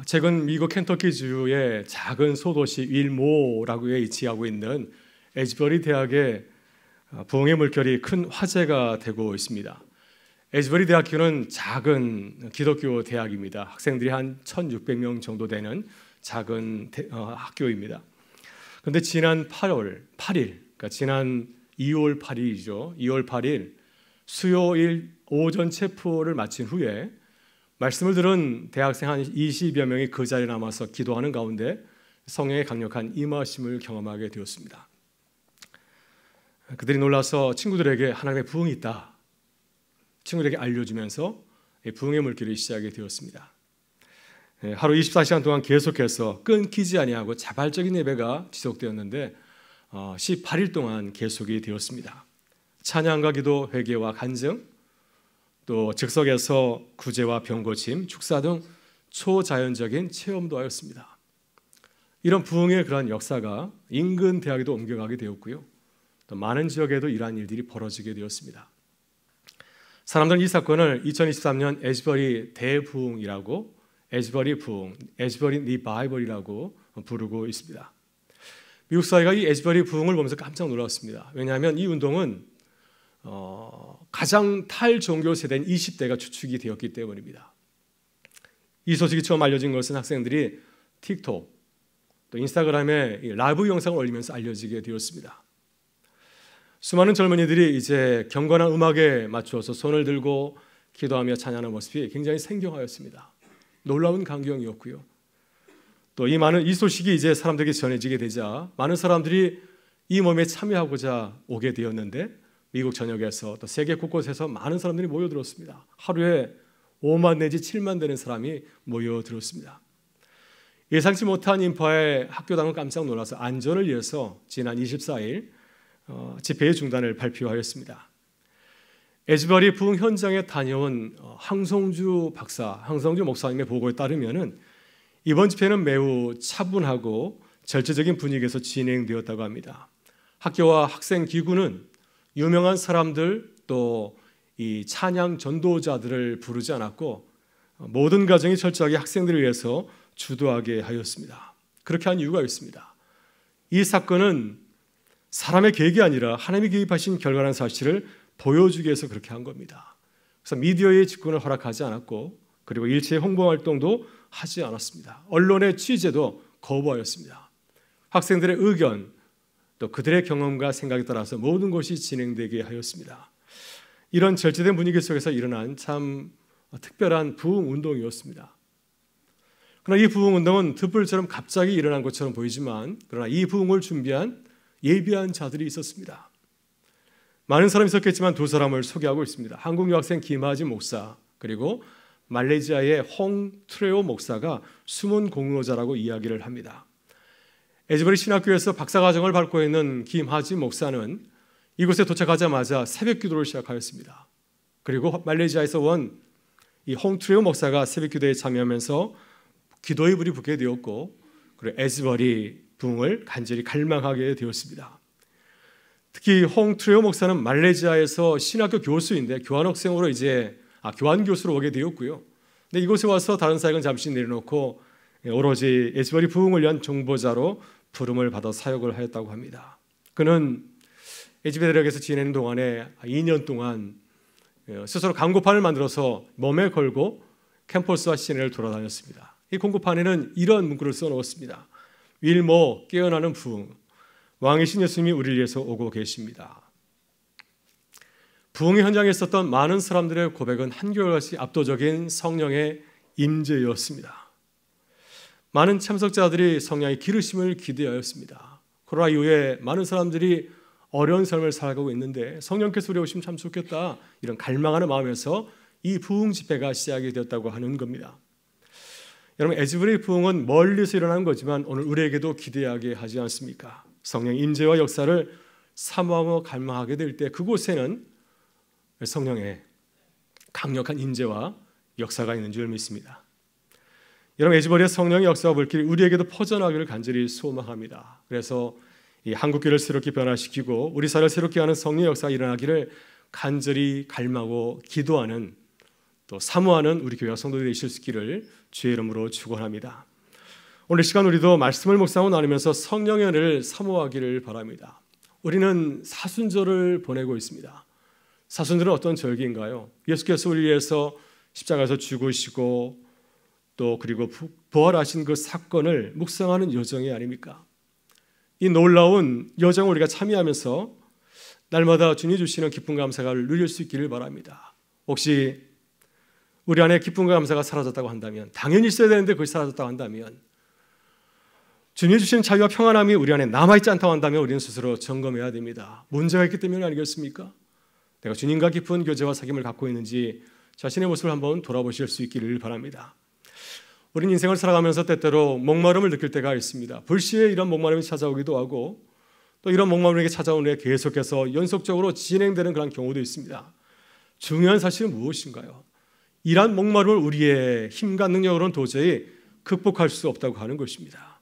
최근 미국 켄터키주의 작은 소도시 윌모라고 위치하고 있는 에즈버리 대학의 부흥의 물결이 큰 화제가 되고 있습니다. 에즈버리 대학교는 작은 기독교 대학입니다. 학생들이 한 1,600명 정도 되는 작은 학교입니다. 그런데 지난 8일, 그러니까 지난 2월 8일이죠. 2월 8일 수요일 오전 체포를 마친 후에 말씀을 들은 대학생 한 20여 명이 그 자리에 남아서 기도하는 가운데 성령의 강력한 임하심을 경험하게 되었습니다. 그들이 놀라서 친구들에게 하나님의 부흥이 있다, 친구들에게 알려주면서 부흥의 물길이 시작이 되었습니다. 하루 24시간 동안 계속해서 끊기지 아니하고 자발적인 예배가 지속되었는데 18일 동안 계속이 되었습니다. 찬양과 기도, 회개와 간증, 또 즉석에서 구제와 병고침, 축사 등 초자연적인 체험도 하였습니다. 이런 부흥의 그러한 역사가 인근 대학에도 옮겨가게 되었고요. 또 많은 지역에도 이러한 일들이 벌어지게 되었습니다. 사람들은 이 사건을 2023년 에즈버리 대부흥이라고, 에즈버리 부흥, 에즈버리 리바이벌이라고 부르고 있습니다. 미국 사회가 이 에즈버리 부흥을 보면서 깜짝 놀랐습니다. 왜냐하면 이 운동은 가장 탈종교 세대인 20대가 주축이 되었기 때문입니다. 이 소식이 처음 알려진 것은 학생들이 틱톡, 또 인스타그램에 라이브 영상을 올리면서 알려지게 되었습니다. 수많은 젊은이들이 이제 경건한 음악에 맞추어서 손을 들고 기도하며 찬양하는 모습이 굉장히 생경하였습니다. 놀라운 광경이었고요. 또 이 소식이 이제 사람들에게 전해지게 되자 많은 사람들이 이 모임에 참여하고자 오게 되었는데 미국 전역에서 또 세계 곳곳에서 많은 사람들이 모여들었습니다. 하루에 5만 내지 7만 되는 사람이 모여들었습니다. 예상치 못한 인파에 학교당은 깜짝 놀라서 안전을 위해서 지난 24일 집회의 중단을 발표하였습니다. 에즈버리 부흥 현장에 다녀온 황성주 목사님의 보고에 따르면 이번 집회는 매우 차분하고 절제적인 분위기에서 진행되었다고 합니다. 학교와 학생 기구는 유명한 사람들 또 이 찬양 전도자들을 부르지 않았고 모든 과정이 철저하게 학생들을 위해서 주도하게 하였습니다. 그렇게 한 이유가 있습니다. 이 사건은 사람의 계획이 아니라 하나님이 개입하신 결과라는 사실을 보여주기 위해서 그렇게 한 겁니다. 그래서 미디어의 직권을 허락하지 않았고 그리고 일체의 홍보 활동도 하지 않았습니다. 언론의 취재도 거부하였습니다. 학생들의 의견 또 그들의 경험과 생각에 따라서 모든 것이 진행되게 하였습니다. 이런 절제된 분위기 속에서 일어난 참 특별한 부흥 운동이었습니다. 그러나 이 부흥 운동은 득불처럼 갑자기 일어난 것처럼 보이지만 그러나 이 부흥을 준비한 예비한 자들이 있었습니다. 많은 사람이 있었겠지만 두 사람을 소개하고 있습니다. 한국 유학생 김하지 목사 그리고 말레이시아의 홍트레오 목사가 숨은 공로자라고 이야기를 합니다. 에즈버리 신학교에서 박사과정을 밟고 있는 김하지 목사는 이곳에 도착하자마자 새벽 기도를 시작하였습니다. 그리고 말레이시아에서 온 이 홍트레오 목사가 새벽 기도에 참여하면서 기도의 불이 붙게 되었고 그리고 에즈버리 부흥을 간절히 갈망하게 되었습니다. 특히 홍트레오 목사는 말레이시아에서 신학교 교수인데 교환학생으로 교환 교수로 오게 되었고요. 근데 이곳에 와서 다른 사역은 잠시 내려놓고 오로지 에즈버리 부흥을 위한 정보자로 부름을 받아 사역을 하였다고 합니다. 그는 에즈버리 대학에서 지내는 동안에 2년 동안 스스로 광고판을 만들어서 몸에 걸고 캠퍼스와 시내를 돌아다녔습니다. 이 공고판에는 이런 문구를 써놓았습니다. 윌모 깨어나는 부흥, 왕이신 예수님이 우리를 위해서 오고 계십니다. 부흥의 현장에 있었던 많은 사람들의 고백은 한결같이 압도적인 성령의 임재였습니다. 많은 참석자들이 성령의 기르심을 기대하였습니다. 코로나 이후에 많은 사람들이 어려운 삶을 살아가고 있는데 성령께서 우리 오시면 참 좋겠다 이런 갈망하는 마음에서 이 부흥 집회가 시작이 되었다고 하는 겁니다. 여러분 에즈버리 부흥은 멀리서 일어나는 거지만 오늘 우리에게도 기대하게 하지 않습니까? 성령의 임재와 역사를 사모하고 갈망하게 될 때 그곳에는 성령의 강력한 임재와 역사가 있는 줄 믿습니다. 여러분 에즈버리의 성령의 역사와 물길이 우리에게도 퍼져나가기를 간절히 소망합니다. 그래서 이 한국교회를 새롭게 변화시키고 우리 사회를 새롭게 하는 성령의 역사가 일어나기를 간절히 갈망하고 기도하는 또 사모하는 우리 교회와 성도들이 되실 수 있기를 주의 이름으로 축원합니다. 오늘 시간 우리도 말씀을 묵상하고 나누면서 성령의 은혜를 사모하기를 바랍니다. 우리는 사순절을 보내고 있습니다. 사순절은 어떤 절기인가요? 예수께서 우리 위해서 십자가에서 죽으시고 또 그리고 부활하신 그 사건을 묵상하는 여정이 아닙니까? 이 놀라운 여정을 우리가 참여하면서 날마다 주님이 주시는 기쁨과 감사가 누릴 수 있기를 바랍니다. 혹시 우리 안에 기쁨과 감사가 사라졌다고 한다면, 당연히 있어야 되는데 그것이 사라졌다고 한다면, 주님이 주시는 자유와 평안함이 우리 안에 남아있지 않다고 한다면 우리는 스스로 점검해야 됩니다. 문제가 있기 때문이 아니겠습니까? 내가 주님과 깊은 교제와 사귐을 갖고 있는지 자신의 모습을 한번 돌아보실 수 있기를 바랍니다. 우리는 인생을 살아가면서 때때로 목마름을 느낄 때가 있습니다. 불시에 이런 목마름이 찾아오기도 하고 또 이런 목마름에게 찾아오는 데 계속해서 연속적으로 진행되는 그런 경우도 있습니다. 중요한 사실은 무엇인가요? 이러한 목마름을 우리의 힘과 능력으로는 도저히 극복할 수 없다고 하는 것입니다.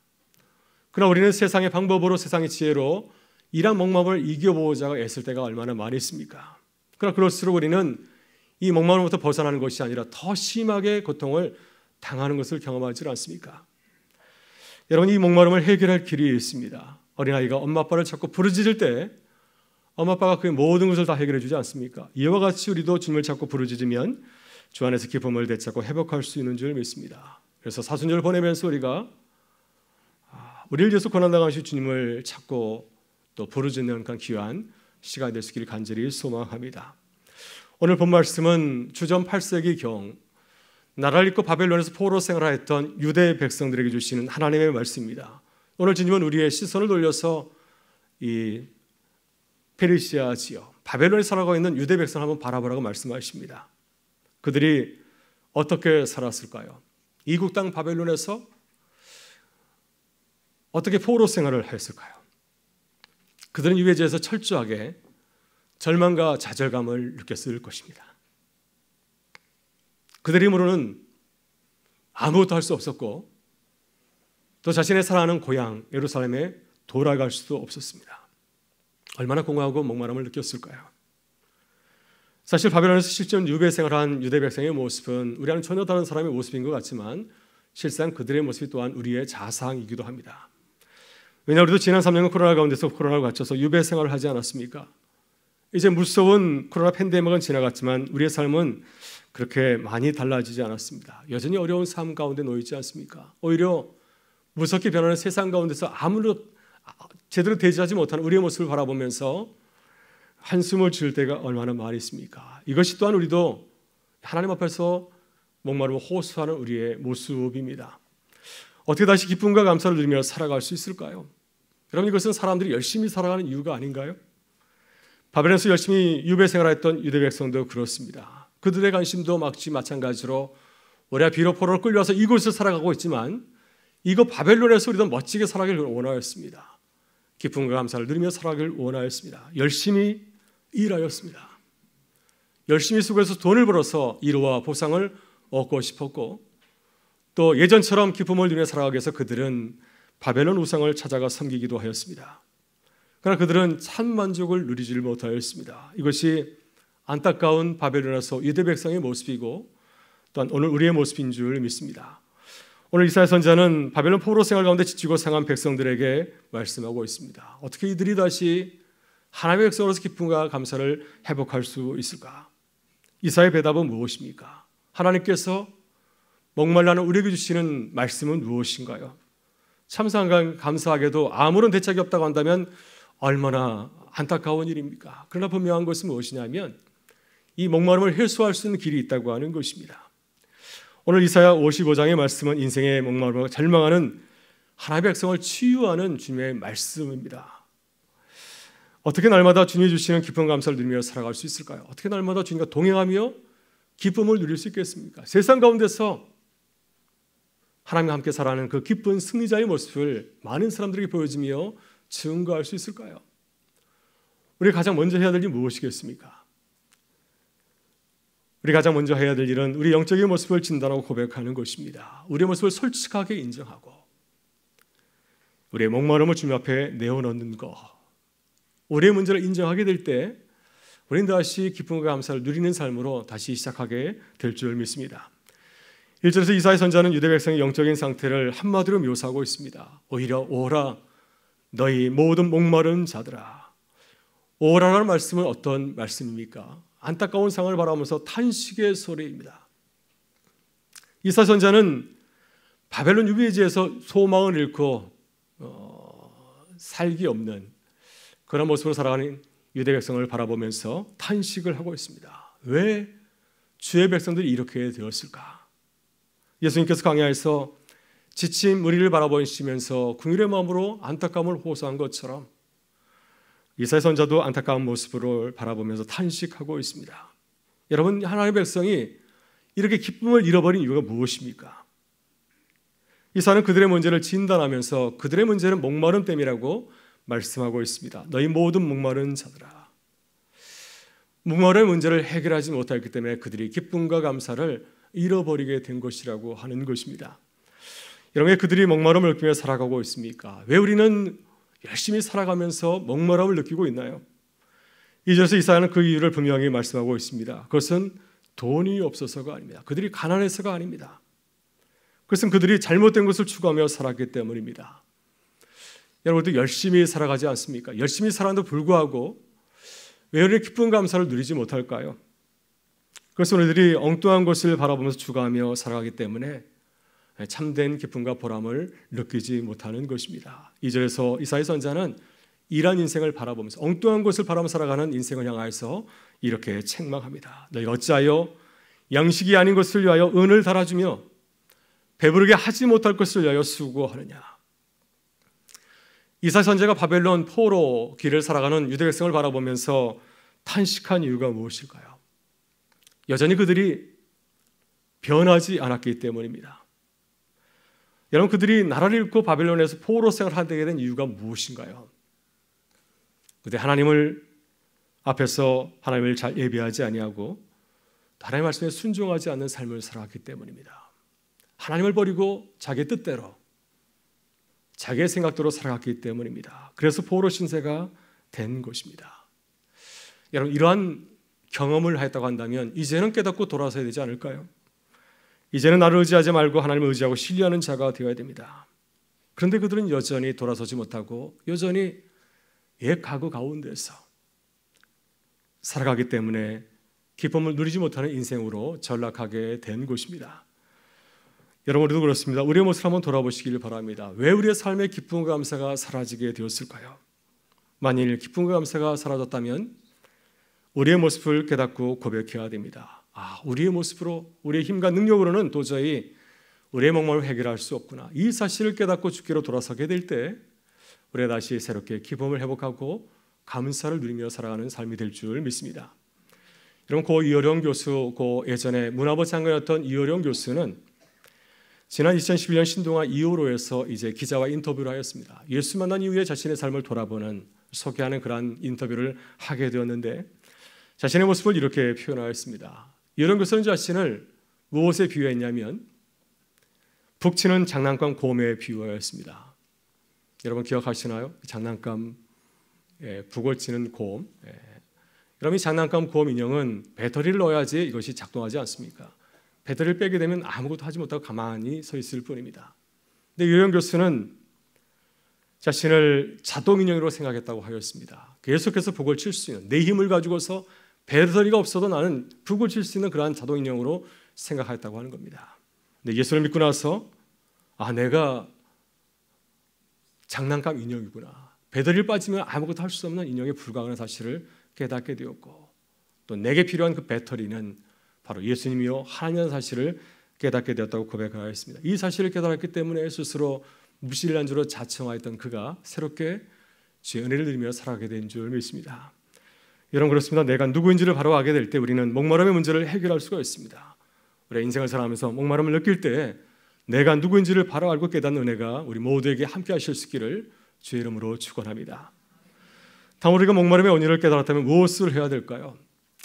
그러나 우리는 세상의 방법으로, 세상의 지혜로 이러한 목마름을 이겨보자고 애쓸 때가 얼마나 많이 있습니까? 그러나 그럴수록 우리는 이 목마름부터 벗어나는 것이 아니라 더 심하게 고통을 당하는 것을 경험하지 않습니까? 여러분, 이 목마름을 해결할 길이 있습니다. 어린아이가 엄마 아빠를 자꾸 부르짖을 때 엄마 아빠가 그 모든 것을 다 해결해 주지 않습니까? 이와 같이 우리도 주님을 자꾸 부르짖으면 주 안에서 기쁨을 되찾고 회복할 수 있는 줄 믿습니다. 그래서 사순절을 보내면서 우리가 우리를 위해서 고난당하신 주님을 찾고 또 부르짖는 그런 귀한 시간이 될 수 있기를 간절히 소망합니다. 오늘 본 말씀은 주전 8세기경 나라를 잃고 바벨론에서 포로 생활하였던 유대 백성들에게 주시는 하나님의 말씀입니다. 오늘 주님은 우리의 시선을 돌려서 이 페르시아 지역 바벨론에 살아가고 있는 유대 백성을 한번 바라보라고 말씀하십니다. 그들이 어떻게 살았을까요? 이국 땅 바벨론에서 어떻게 포로 생활을 했을까요? 그들은 유배지에서 철저하게 절망과 좌절감을 느꼈을 것입니다. 그들의 힘으로는 아무것도 할 수 없었고 또 자신의 사랑하는 고향 예루살렘에 돌아갈 수도 없었습니다. 얼마나 공허하고 목마름을 느꼈을까요? 사실 바벨론에서 실전 유배 생활한 유대 백성의 모습은 우리와는 전혀 다른 사람의 모습인 것 같지만 실상 그들의 모습이 또한 우리의 자상이기도 합니다. 왜냐하면 우리도 지난 3년간 코로나 가운데서 코로나를 갇혀서 유배 생활을 하지 않았습니까? 이제 무서운 코로나 팬데믹은 지나갔지만 우리의 삶은 그렇게 많이 달라지지 않았습니다. 여전히 어려운 삶 가운데 놓여 있지 않습니까? 오히려 무섭게 변하는 세상 가운데서 아무런 제대로 대지하지 못하는 우리의 모습을 바라보면서 한숨을 지을 때가 얼마나 많이 있습니까? 이것이 또한 우리도 하나님 앞에서 목마르고 호소하는 우리의 모습입니다. 어떻게 다시 기쁨과 감사를 누리며 살아갈 수 있을까요? 여러분, 이것은 사람들이 열심히 살아가는 이유가 아닌가요? 바벨론에서 열심히 유배 생활했던 유대 백성도 그렇습니다. 그들의 관심도 마찬가지로 우리가 비록 포로로 끌려와서 이곳을 살아가고 있지만 이곳 바벨론에서 우리도 멋지게 살아가길 원하였습니다. 기쁨과 감사를 누리며 살아가길 원하였습니다. 열심히 일하였습니다. 열심히 수고해서 돈을 벌어서 위로와 보상을 얻고 싶었고 또 예전처럼 기쁨을 누리며 살아가기 위해서 그들은 바벨론 우상을 찾아가 섬기기도 하였습니다. 그러나 그들은 참 만족을 누리지 못하였습니다. 이것이 안타까운 바벨론에서 유대 백성의 모습이고 또한 오늘 우리의 모습인 줄 믿습니다. 오늘 이사야 선지자는 바벨론 포로 생활 가운데 지치고 상한 백성들에게 말씀하고 있습니다. 어떻게 이들이 다시 하나님의 백성으로서 기쁨과 감사를 회복할 수 있을까? 이사야의 대답은 무엇입니까? 하나님께서 목말라는 우리에게 주시는 말씀은 무엇인가요? 참 감사하게도 아무런 대책이 없다고 한다면 얼마나 안타까운 일입니까? 그러나 분명한 것은 무엇이냐면 이 목마름을 해소할 수 있는 길이 있다고 하는 것입니다. 오늘 이사야 55장의 말씀은 인생의 목마름과 절망하는 하나님의 백성을 치유하는 주님의 말씀입니다. 어떻게 날마다 주님이 주시는 기쁨 감사를 누리며 살아갈 수 있을까요? 어떻게 날마다 주님과 동행하며 기쁨을 누릴 수 있겠습니까? 세상 가운데서 하나님과 함께 살아가는 그 기쁜 승리자의 모습을 많은 사람들에게 보여주며 증거할 수 있을까요? 우리가 가장 먼저 해야 될 일이 무엇이겠습니까? 우리가 가장 먼저 해야 될 일은 우리 영적인 모습을 진단하고 고백하는 것입니다. 우리의 모습을 솔직하게 인정하고 우리의 목마름을 주님 앞에 내어놓는 것. 우리의 문제를 인정하게 될 때 우리는 다시 기쁨과 감사를 누리는 삶으로 다시 시작하게 될 줄 믿습니다. 1절에서 이사야 선지자는 유대 백성의 영적인 상태를 한마디로 묘사하고 있습니다. 오히려 오라 너희 모든 목마른 자들아. 오라라는 말씀은 어떤 말씀입니까? 안타까운 상황을 바라보면서 탄식의 소리입니다. 이사야 선지자는 바벨론 유배지에서 소망을 잃고 살기 없는 그런 모습으로 살아가는 유대 백성을 바라보면서 탄식을 하고 있습니다. 왜 주의 백성들이 이렇게 되었을까? 예수님께서 광야에서 지친 무리를 바라보시면서 긍휼의 마음으로 안타까움을 호소한 것처럼 이사야 선지자도 안타까운 모습을 바라보면서 탄식하고 있습니다. 여러분, 하나님의 백성이 이렇게 기쁨을 잃어버린 이유가 무엇입니까? 이사야는 그들의 문제를 진단하면서 그들의 문제는 목마름 때문이라고 말씀하고 있습니다. 너희 모든 목마른 자들아. 목마름의 문제를 해결하지 못했기 때문에 그들이 기쁨과 감사를 잃어버리게 된 것이라고 하는 것입니다. 여러분, 왜 그들이 목마름을 느끼며 살아가고 있습니까? 왜 우리는 열심히 살아가면서 목마름을 느끼고 있나요? 2절에서 이사야는 그 이유를 분명히 말씀하고 있습니다. 그것은 돈이 없어서가 아닙니다. 그들이 가난해서가 아닙니다. 그것은 그들이 잘못된 것을 추구하며 살았기 때문입니다. 여러분도 열심히 살아가지 않습니까? 열심히 살았는데도 불구하고 왜 이렇게 기쁨 감사를 누리지 못할까요? 그래서 우리들이 엉뚱한 것을 바라보면서 추구하며 살아가기 때문에 참된 기쁨과 보람을 느끼지 못하는 것입니다. 2절에서 이사야 선지자는 이러한 인생을 바라보면서 엉뚱한 것을 바라보며 살아가는 인생을 향하여서 이렇게 책망합니다. 너희가 어찌하여 양식이 아닌 것을 위하여 은을 달아주며 배부르게 하지 못할 것을 위하여 수고하느냐. 이사야 선지자가 바벨론 포로 길을 살아가는 유대 백성을 바라보면서 탄식한 이유가 무엇일까요? 여전히 그들이 변하지 않았기 때문입니다. 여러분, 그들이 나라를 잃고 바벨론에서 포로 생활을 하게 된 이유가 무엇인가요? 그때 하나님을 앞에서 하나님을 잘 예배하지 아니하고 하나님의 말씀에 순종하지 않는 삶을 살아왔기 때문입니다. 하나님을 버리고 자기 뜻대로 자기의 생각대로 살아갔기 때문입니다. 그래서 포로 신세가 된 것입니다. 여러분, 이러한 경험을 했다고 한다면 이제는 깨닫고 돌아서야 되지 않을까요? 이제는 나를 의지하지 말고 하나님을 의지하고 신뢰하는 자가 되어야 됩니다. 그런데 그들은 여전히 돌아서지 못하고 여전히 옛 과거 가운데서 살아가기 때문에 기쁨을 누리지 못하는 인생으로 전락하게 된 것입니다. 여러분, 우리도 그렇습니다. 우리의 모습을 한번 돌아보시길 바랍니다. 왜 우리의 삶의 기쁨과 감사가 사라지게 되었을까요? 만일 기쁨과 감사가 사라졌다면 우리의 모습을 깨닫고 고백해야 됩니다. 우리의 모습으로, 우리의 힘과 능력으로는 도저히 우리의 목마름을 해결할 수 없구나. 이 사실을 깨닫고 주께로 돌아서게 될 때 우리가 다시 새롭게 기쁨을 회복하고 감사를 누리며 살아가는 삶이 될 줄 믿습니다. 여러분, 고 이어령 교수, 예전에 문화부 장관이었던 이어령 교수는 지난 2011년 신동아 2호로에서 이제 기자와 인터뷰를 하였습니다. 예수 만난 이후에 자신의 삶을 돌아보는, 소개하는 그러한 인터뷰를 하게 되었는데 자신의 모습을 이렇게 표현하였습니다. 이어령 교수는 자신을 무엇에 비유했냐면 북치는 장난감 곰에 비유하였습니다. 여러분 기억하시나요? 장난감 북을 치는 곰. 여러분, 이 장난감 곰 인형은 배터리를 넣어야지 이것이 작동하지 않습니까? 배터리를 빼게 되면 아무것도 하지 못하고 가만히 서 있을 뿐입니다. 근데 이어령 교수는 자신을 자동 인형으로 생각했다고 하였습니다. 계속해서 북을 칠 수 있는, 내 힘을 가지고서 배터리가 없어도 나는 북을 칠 수 있는 그러한 자동 인형으로 생각했다고 하는 겁니다. 근데 예수를 믿고 나서 내가 장난감 인형이구나. 배터리를 빠지면 아무것도 할 수 없는 인형에 불과한 사실을 깨닫게 되었고, 또 내게 필요한 그 배터리는 바로 예수님이요 하나님이라는 사실을 깨닫게 되었다고 고백하였습니다. 이 사실을 깨달았기 때문에 스스로 무신론자로 자청하였던 그가 새롭게 주의 은혜를 누리며 살아가게 된 줄 믿습니다. 여러분, 그렇습니다. 내가 누구인지를 바로 알게 될 때 우리는 목마름의 문제를 해결할 수가 있습니다. 우리의 인생을 살아가면서 목마름을 느낄 때 내가 누구인지를 바로 알고 깨닫는 은혜가 우리 모두에게 함께 하실 수 있기를 주의 이름으로 축원합니다. 다음, 우리가 목마름의 원인을 깨달았다면 무엇을 해야 될까요?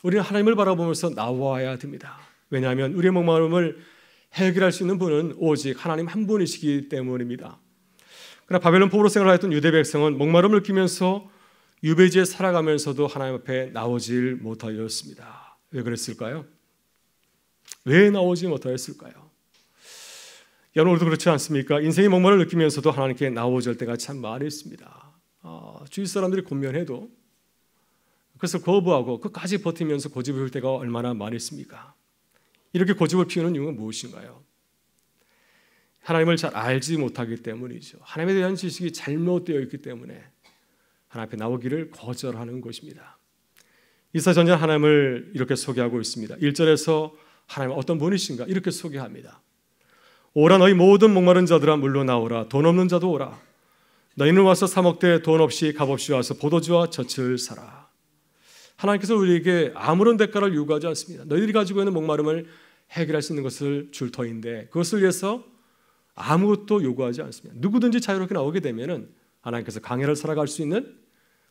우리는 하나님을 바라보면서 나와야 됩니다. 왜냐하면 우리의 목마름을 해결할 수 있는 분은 오직 하나님 한 분이시기 때문입니다. 그러나 바벨론 포로 생활을 하였던 유대 백성은 목마름을 느끼면서 유배지에 살아가면서도 하나님 앞에 나오질 못하였습니다. 왜 그랬을까요? 왜 나오지 못하였을까요? 여러분, 우리도 그렇지 않습니까? 인생의 목마름을 느끼면서도 하나님께 나오질 때가 참 많이 있습니다. 주위 사람들이 권면해도 그것을 거부하고 끝까지 버티면서 고집을 피울 때가 얼마나 많이 있습니까? 이렇게 고집을 피우는 이유는 무엇인가요? 하나님을 잘 알지 못하기 때문이죠. 하나님에 대한 지식이 잘못되어 있기 때문에 하나님 앞에 나오기를 거절하는 것입니다. 이사야서는 하나님을 이렇게 소개하고 있습니다. 1절에서 하나님은 어떤 분이신가 이렇게 소개합니다. 오라 너희 모든 목마른 자들아 물러 나오라 돈 없는 자도 오라 너희는 와서 사 먹되 돈 없이 값없이 와서 포도주와 젖을 사라. 하나님께서 우리에게 아무런 대가를 요구하지 않습니다. 너희들이 가지고 있는 목마름을 해결할 수 있는 것을 줄 터인데 그것을 위해서 아무것도 요구하지 않습니다. 누구든지 자유롭게 나오게 되면은 하나님께서 강해를 살아갈 수 있는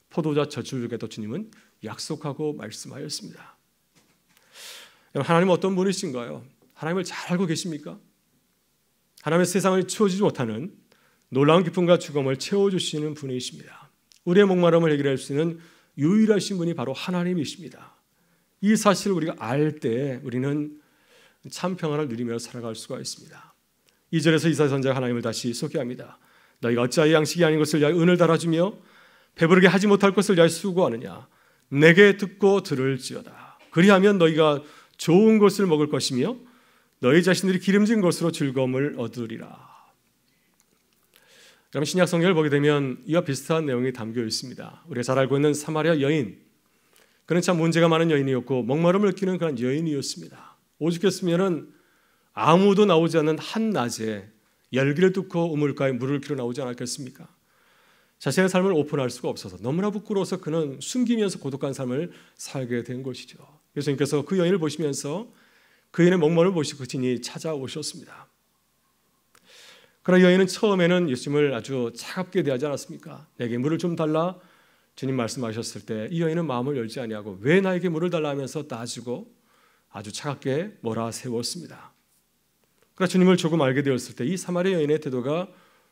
포도주와 젖을 주겠다고 주님은 약속하고 말씀하였습니다. 하나님은 어떤 분이신가요? 하나님을 잘 알고 계십니까? 하나님의 세상을 채워주지 못하는 놀라운 기쁨과 죽음을 채워주시는 분이십니다. 우리의 목마름을 해결할 수 있는 유일하신 분이 바로 하나님이십니다. 이 사실을 우리가 알 때 우리는 참 평안을 누리며 살아갈 수가 있습니다. 2절에서 이사야 선지자가 하나님을 다시 소개합니다. 너희가 어찌하여 양식이 아닌 것을 위하여 은을 달아주며 배부르게 하지 못할 것을 위하여 수고하느냐. 내게 듣고 들을지어다. 그리하면 너희가 좋은 것을 먹을 것이며 너희 자신들이 기름진 것으로 즐거움을 얻으리라. 여러분, 신약 성경을 보게 되면 이와 비슷한 내용이 담겨 있습니다. 우리가 잘 알고 있는 사마리아 여인, 그는 참 문제가 많은 여인이었고 목마름을 느끼는 그런 여인이었습니다. 오죽했으면 아무도 나오지 않는 한낮에 열기를 뚫고 우물가에 물을 길어 나오지 않았겠습니까? 자신의 삶을 오픈할 수가 없어서 너무나 부끄러워서 그는 숨기면서 고독한 삶을 살게 된 것이죠. 예수님께서 그 여인을 보시면서 그 여인의 목마름을 보시고 진히 찾아오셨습니다. 그러나 여인은 처음에는 예수님을 아주 차갑게 대하지 않았습니까? 내게 물을 좀 달라 주님 말씀하셨을 때 이 여인은 마음을 열지 아니하고 왜 나에게 물을 달라 하면서 따지고 아주 차갑게 몰아세웠습니다. 그러나 주님을 조금 알게 되었을 때 이 사마리아 여인의 태도가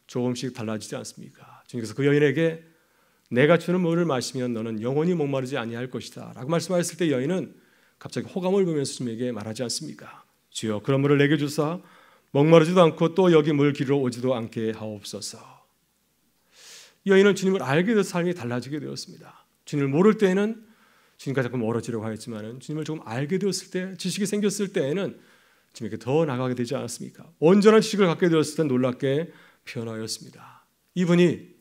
조금씩 달라지지 않습니까? 주님께서 그 여인에게 내가 주는 물을 마시면 너는 영원히 목마르지 아니할 것이다 라고 말씀하셨을 때 여인은 갑자기 호감을 보면서 주님에게 말하지 않습니까? 주여 그런 물을 내게 주사 목마르지도 않고 또 여기 물 길러 오지도 않게 하옵소서. 여인은 주님을 알게 돼서 삶이 달라지게 되었습니다. 주님을 모를 때에는 주님과 자꾸 멀어지려고 하였지만 주님을 조금 알게 되었을 때, 지식이 생겼을 때에는 주님께 더 나가게 되지 않았습니까? 온전한 지식을 갖게 되었을 때 놀랍게 변화였습니다. 이분이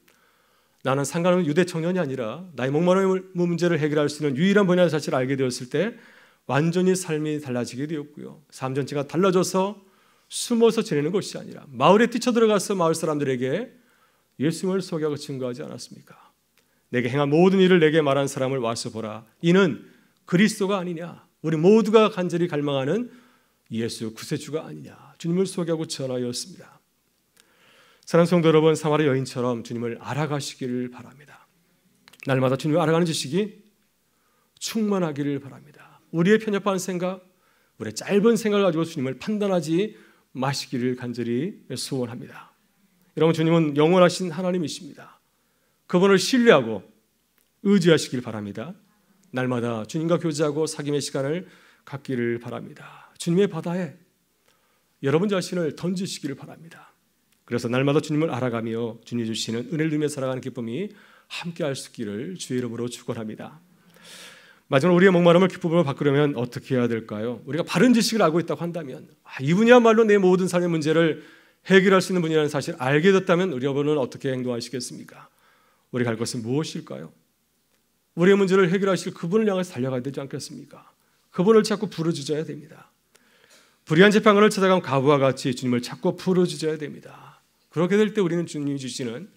나는 상관없는 유대 청년이 아니라 나의 목마름 문제를 해결할 수 있는 유일한 분야의 사실을 알게 되었을 때 완전히 삶이 달라지게 되었고요. 삶 전체가 달라져서 숨어서 지내는 것이 아니라 마을에 뛰쳐들어가서 마을 사람들에게 예수님을 소개하고 증거하지 않았습니까? 내게 행한 모든 일을 내게 말한 사람을 와서 보라. 이는 그리스도가 아니냐. 우리 모두가 간절히 갈망하는 예수 구세주가 아니냐. 주님을 소개하고 전하였습니다. 사랑하는 성도 여러분, 사마리아 여인처럼 주님을 알아가시기를 바랍니다. 날마다 주님을 알아가는 지식이 충만하기를 바랍니다. 우리의 편협한 생각, 우리의 짧은 생각을 가지고 주님을 판단하지 마시기를 간절히 소원합니다. 여러분, 주님은 영원하신 하나님이십니다. 그분을 신뢰하고 의지하시길 바랍니다. 날마다 주님과 교제하고 사귐의 시간을 갖기를 바랍니다. 주님의 바다에 여러분 자신을 던지시기를 바랍니다. 그래서 날마다 주님을 알아가며 주님이 주시는 은혜를 누리며 살아가는 기쁨이 함께할 수 있기를 주의 이름으로 축원합니다. 마지막으로 우리의 목마름을 기쁨으로 바꾸려면 어떻게 해야 될까요? 우리가 바른 지식을 알고 있다고 한다면 이분이야말로 내 모든 삶의 문제를 해결할 수 있는 분이라는 사실을 알게 됐다면 우리 여러분은 어떻게 행동하시겠습니까? 우리가 할 것은 무엇일까요? 우리의 문제를 해결하실 그분을 향해서 달려가야 되지 않겠습니까? 그분을 자꾸 부르짖어야 됩니다. 불의한 재판관을 찾아간 과부와 같이 주님을 자꾸 부르짖어야 됩니다. 그렇게 될 때 우리는 주님이 주시는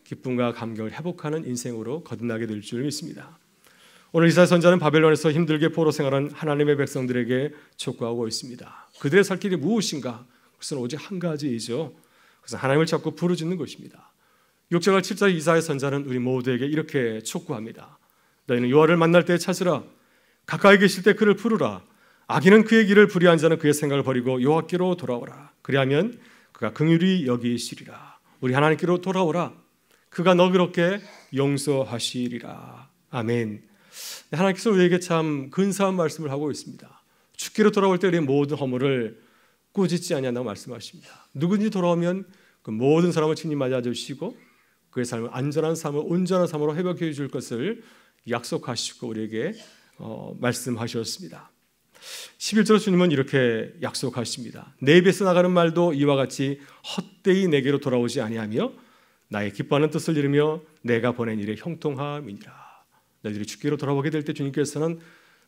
기쁨과 감격을 회복하는 인생으로 거듭나게 될 줄 믿습니다. 오늘 이사야 선지자는 바벨론에서 힘들게 포로 생활한 하나님의 백성들에게 촉구하고 있습니다. 그들의 살 길이 무엇인가? 그것은 오직 한 가지이죠. 그래서 하나님을 자꾸 부르짖는 것입니다. 6절 7절 이사야 선지자는 우리 모두에게 이렇게 촉구합니다. 너희는 여호와를 만날 때 찾으라. 가까이 계실 때 그를 부르라. 악인은 그의 길을 불의한 자는 그의 생각을 버리고 여호와께로 돌아오라. 그리하면 그가 긍휼히 여기시리라. 우리 하나님께로 돌아오라. 그가 너그럽게 용서하시리라. 아멘. 하나님께서 우리에게 참 근사한 말씀을 하고 있습니다. 죽기로 돌아올 때 우리의 모든 허물을 꾸짖지 아니한다고 말씀하십니다. 누구든지 돌아오면 그 모든 사람을 친히 맞아주시고 그의 삶을 안전한 삶을 온전한 삶으로 회복해 줄 것을 약속하시고 우리에게 말씀하셨습니다. 11절 주님은 이렇게 약속하십니다. 내 입에서 나가는 말도 이와 같이 헛되이 내게로 돌아오지 아니하며 나의 기뻐하는 뜻을 이루며 내가 보낸 일에 형통함이니라. 너희들이 죽기로 돌아오게 될 때 주님께서는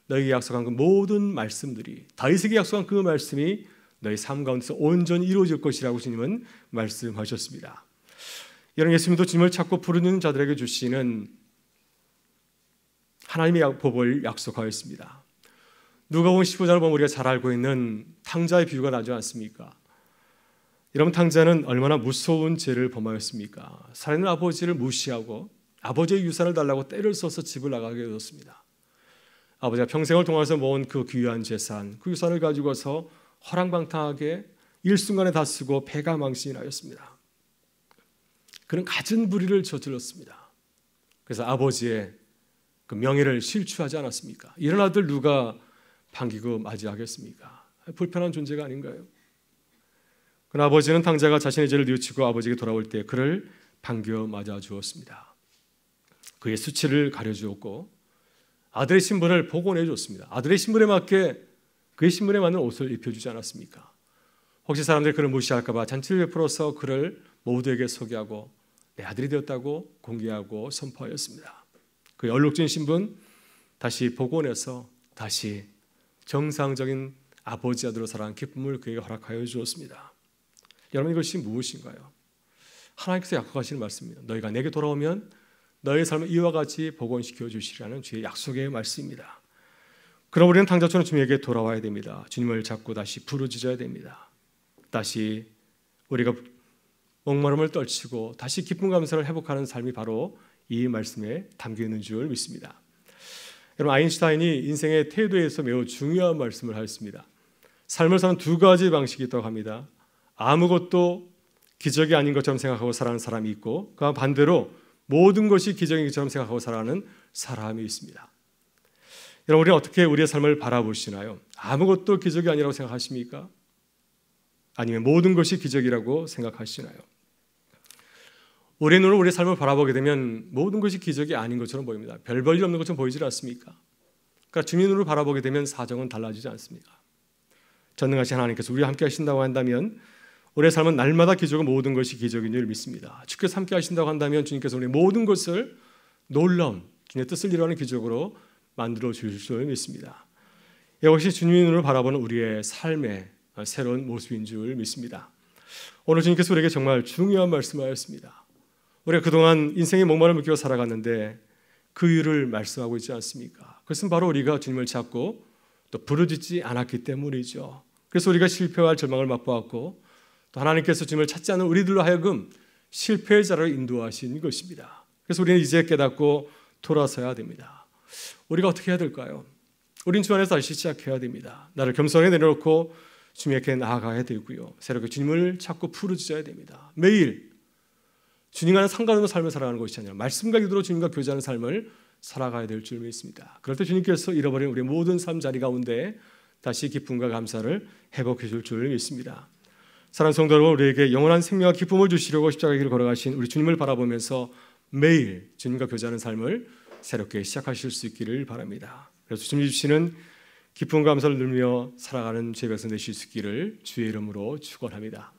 너희에게 약속한 그 모든 말씀들이 다윗에게 약속한 그 말씀이 너희 삶 가운데서 온전히 이루어질 것이라고 주님은 말씀하셨습니다. 여러분, 예수님도 주님을 찾고 부르는 자들에게 주시는 하나님의 법을 약속하였습니다. 누가복음 15장을 보면 우리가 잘 알고 있는 탕자의 비유가 나지 않습니까? 여러분, 탕자는 얼마나 무서운 죄를 범하였습니까? 살아있는 아버지를 무시하고 아버지의 유산을 달라고 떼를 써서 집을 나가게 되었습니다. 아버지가 평생을 통해서 모은 그 귀한 재산, 그 유산을 가지고서 허랑방탕하게 일순간에 다 쓰고 패가 망신하였습니다. 그는 갖은 불의를 저질렀습니다. 그래서 아버지의 그 명예를 실추하지 않았습니까? 이런 아들 누가 반기고 맞이하겠습니까? 불편한 존재가 아닌가요? 그러나 아버지는 탕자가 자신의 죄를 뉘우치고 아버지에게 돌아올 때 그를 반겨 맞아 주었습니다. 그의 수치를 가려주었고 아들의 신분을 복원해 줬습니다. 아들의 신분에 맞게 그의 신분에 맞는 옷을 입혀주지 않았습니까? 혹시 사람들이 그를 무시할까 봐 잔치를 베풀어서 그를 모두에게 소개하고 내 아들이 되었다고 공개하고 선포하였습니다. 그의 얼룩진 신분 다시 복원해서 다시 정상적인 아버지 아들로 살아가는 기쁨을 그에게 허락하여 주었습니다. 여러분, 이것이 무엇인가요? 하나님께서 약속하시는 말씀입니다. 너희가 내게 돌아오면 너의 삶을 이와 같이 복원시켜 주시라는 주의 약속의 말씀입니다. 그럼 우리는 탕자처럼 주님에게 돌아와야 됩니다. 주님을 잡고 다시 부르짖어야 됩니다. 다시 우리가 목마름을 떨치고 다시 기쁨 감사를 회복하는 삶이 바로 이 말씀에 담겨 있는 줄 믿습니다. 여러분, 아인슈타인이 인생의 태도에서 매우 중요한 말씀을 하였습니다. 삶을 사는 두 가지 방식이 있다고 합니다. 아무것도 기적이 아닌 것처럼 생각하고 살아가는 사람이 있고 그 반대로 모든 것이 기적인 것처럼 생각하고 살아가는 사람이 있습니다. 여러분, 우리는 어떻게 우리의 삶을 바라보시나요? 아무것도 기적이 아니라고 생각하십니까? 아니면 모든 것이 기적이라고 생각하시나요? 우리의 눈으로 우리의 삶을 바라보게 되면 모든 것이 기적이 아닌 것처럼 보입니다. 별 볼 일 없는 것처럼 보이질 않습니까? 그러니까 주님의 눈으로 바라보게 되면 사정은 달라지지 않습니다. 전능하신 하나님께서 우리와 함께 하신다고 한다면 우리의 삶은 날마다 기적은 모든 것이 기적인 줄 믿습니다. 주께서 함께 하신다고 한다면 주님께서 우리 모든 것을 놀라운 주님의 뜻을 이루는 기적으로 만들어 주실 줄 믿습니다. 이것이 주님의 눈으로 바라보는 우리의 삶의 새로운 모습인 줄 믿습니다. 오늘 주님께서 우리에게 정말 중요한 말씀하였습니다. 우리가 그동안 인생의 목마름을 느끼고 살아갔는데 그 이유를 말씀하고 있지 않습니까? 그것은 바로 우리가 주님을 찾고 또 부르짖지 않았기 때문이죠. 그래서 우리가 실패와 절망을 맛보았고 또 하나님께서 주님을 찾지 않는 우리들로 하여금 실패의 자리로 인도하신 것입니다. 그래서 우리는 이제 깨닫고 돌아서야 됩니다. 우리가 어떻게 해야 될까요? 우린 주 안에서 다시 시작해야 됩니다. 나를 겸손하게 내려놓고 주님께 나아가야 되고요. 새롭게 주님을 찾고 부르짖어야 됩니다. 매일 주님과는 상관없는 삶을 살아가는 것이 아니라 말씀과 기도로 주님과 교제하는 삶을 살아가야 될 줄 믿습니다. 그럴 때 주님께서 잃어버린 우리의 모든 삶 자리 가운데 다시 기쁨과 감사를 회복해 줄 줄 믿습니다. 사랑하는 성도 여러분, 우리에게 영원한 생명과 기쁨을 주시려고 십자가의 길을 걸어가신 우리 주님을 바라보면서 매일 주님과 교제하는 삶을 새롭게 시작하실 수 있기를 바랍니다. 그래서 주님이 주시는 기쁨과 감사를 누리며 살아가는 제 백성 되실 수 있기를 주의 이름으로 축원합니다.